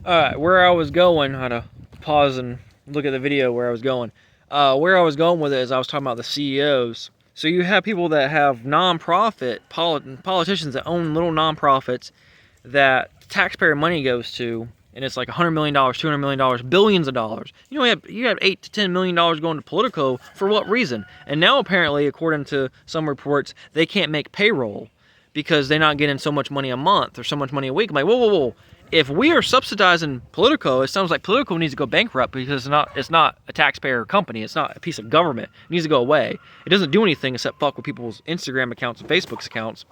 Where I was going, I had to pause and look at the video where I was going. Where I was going with it is I was talking about the CEOs. So you have people that have politicians that own little nonprofits that taxpayer money goes to, and it's like $100 million, $200 million, billions of dollars. You have $8 to $10 million going to Politico for what reason? And now apparently, according to some reports, they can't make payroll because they're not getting so much money a month or so much money a week. I'm like, whoa. If we are subsidizing Politico, it sounds like Politico needs to go bankrupt because it's not a taxpayer company. It's not a piece of government. It needs to go away. It doesn't do anything except fuck with people's Instagram accounts and Facebook's accounts.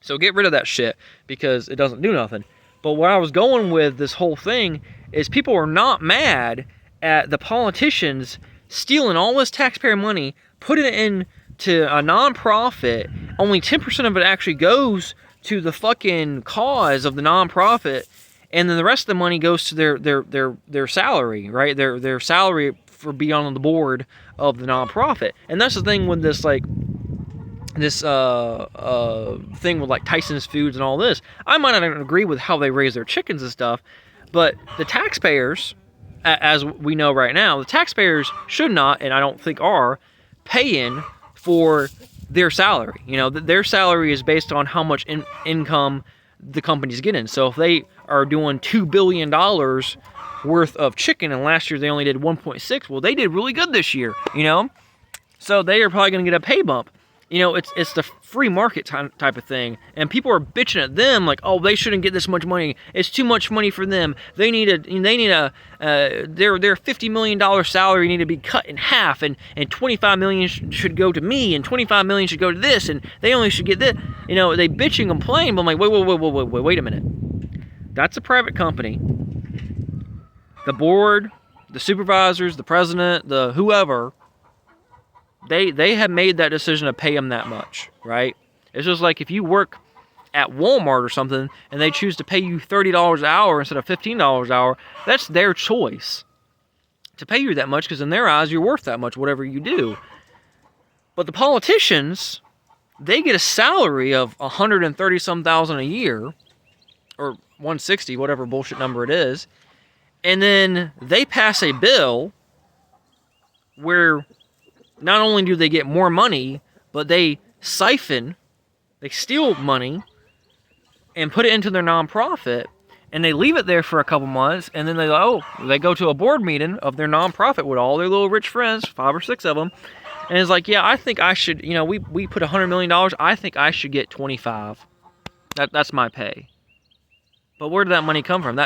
So get rid of that shit because it doesn't do nothing. But what I was going with this whole thing is people are not mad at the politicians stealing all this taxpayer money, putting it into a nonprofit. Only 10% of it actually goes to the fucking cause of the nonprofit, and then the rest of the money goes to their salary, right? Their salary for being on the board of the nonprofit. And that's the thing with this, like, this thing with like Tyson's Foods and all this. I might not agree with how they raise their chickens and stuff, but the taxpayers, as we know right now, the taxpayers should not, and I don't think are, paying for their salary. Their salary is based on how much income the company's getting. So if they are doing $2 billion worth of chicken, and last year they only did 1.6, well, they did really good this year, So they are probably going to get a pay bump. It's the free market type of thing, and people are bitching at them like, oh, they shouldn't get this much money. It's too much money for them. Their $50 million salary need to be cut in half, and 25 million should go to me, and 25 million should go to this, and they only should get this. They bitch and complain, but I'm like, wait a minute. That's a private company. The board, the supervisors, the president, the whoever. They have made that decision to pay them that much, right? It's just like if you work at Walmart or something and they choose to pay you $30 an hour instead of $15 an hour, that's their choice to pay you that much because in their eyes you're worth that much, whatever you do. But the politicians, they get a salary of $130-some thousand a year, or 160, whatever bullshit number it is, and then they pass a bill where not only do they get more money, but they steal money and put it into their nonprofit, and they leave it there for a couple months, and then they go to a board meeting of their nonprofit with all their little rich friends, 5 or 6 of them, and it's like, yeah, I think I should, we put $100 million, I think I should get 25. That's my pay. But where did that money come from?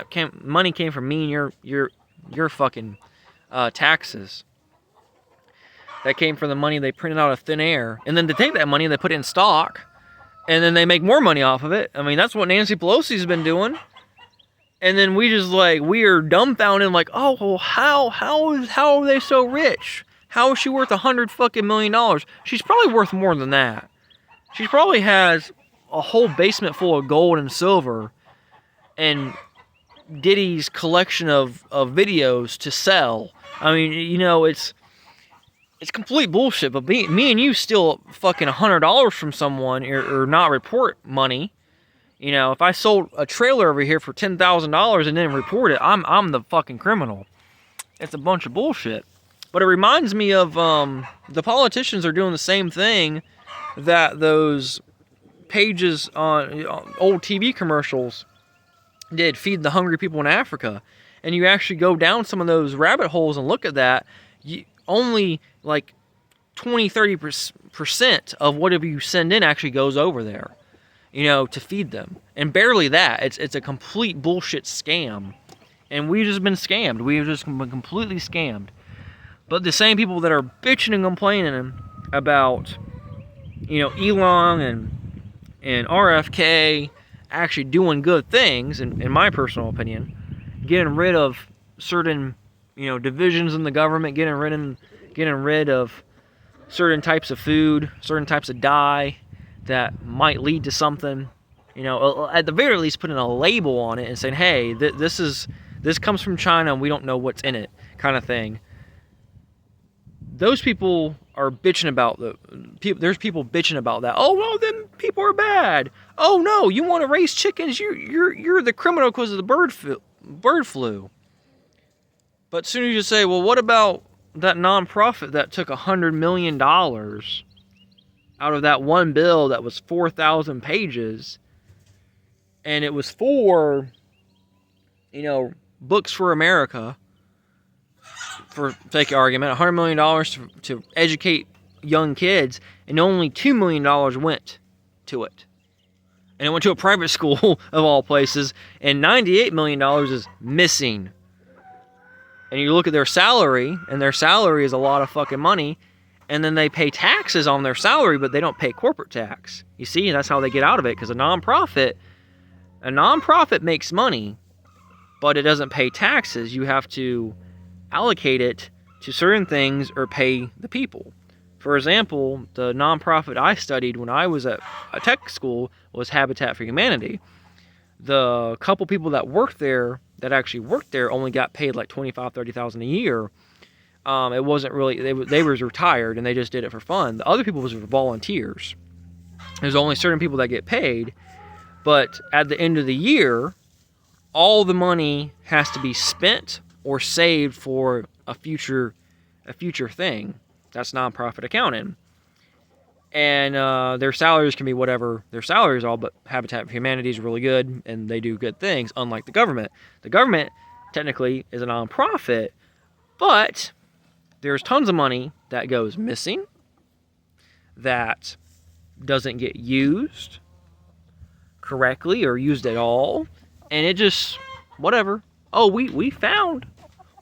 Money came from me and your fucking taxes. That came from the money they printed out of thin air. And then to take that money and they put it in stock. And then they make more money off of it. I mean, that's what Nancy Pelosi's been doing. And then we are dumbfounded like, oh, well, how are they so rich? How is she worth $100 million? She's probably worth more than that. She probably has a whole basement full of gold and silver and Diddy's collection of videos to sell. I mean, it's complete bullshit, but me and you steal fucking $100 from someone or not report money. If I sold a trailer over here for $10,000 and didn't report it, I'm the fucking criminal. It's a bunch of bullshit. But it reminds me of the politicians are doing the same thing that those pages on old TV commercials did, feed the hungry people in Africa. And you actually go down some of those rabbit holes and look at that. Only like 20-30% of whatever you send in actually goes over there, to feed them, and barely that. It's a complete bullshit scam, and we've just been scammed. We've just been completely scammed. But the same people that are bitching and complaining about, Elon and RFK actually doing good things, in my personal opinion, getting rid of certain divisions in the government, getting rid of certain types of food, certain types of dye that might lead to something. At the very least, putting a label on it and saying, hey, this comes from China and we don't know what's in it, kind of thing. Those people are bitching about there's people bitching about that. Oh, well, then people are bad. Oh no, you want to raise chickens? You're the criminal because of the bird bird flu. But as soon as you say, well, what about that nonprofit that took $100 million out of that one bill that was 4,000 pages, and it was for, Books for America, for sake of argument, $100 million to educate young kids, and only $2 million went to it. And it went to a private school, of all places, and $98 million is missing. And you look at their salary, and their salary is a lot of fucking money, and then they pay taxes on their salary, but they don't pay corporate tax. You see, that's how they get out of it, because a nonprofit makes money, but it doesn't pay taxes. You have to allocate it to certain things or pay the people. For example, the nonprofit I studied when I was at a tech school was Habitat for Humanity. The couple people that actually worked there only got paid like $25,000-$30,000 a year. It wasn't really, they was retired and they just did it for fun. The other people was volunteers. There's only certain people that get paid, but at the end of the year, all the money has to be spent or saved for a future thing. That's nonprofit accounting. And their salaries can be whatever their salaries are, but Habitat for Humanity is really good, and they do good things, unlike the government. The government, technically, is a nonprofit, but there's tons of money that goes missing, that doesn't get used correctly or used at all, and it just, whatever. Oh, we found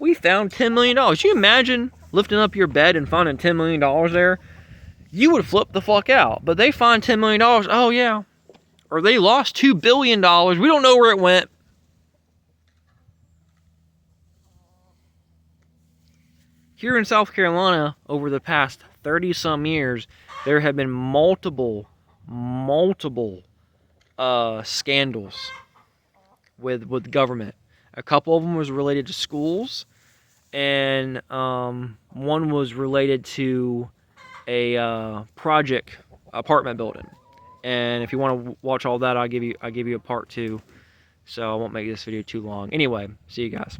$10 million. Can you imagine lifting up your bed and finding $10 million there? You would flip the fuck out. But they find $10 million. Oh, yeah. Or they lost $2 billion. We don't know where it went. Here in South Carolina, over the past 30-some years, there have been multiple scandals with government. A couple of them was related to schools, and one was related to a apartment building. And if you want to watch all that, I'll give you a part 2. So I won't make this video too long. Anyway, see you guys.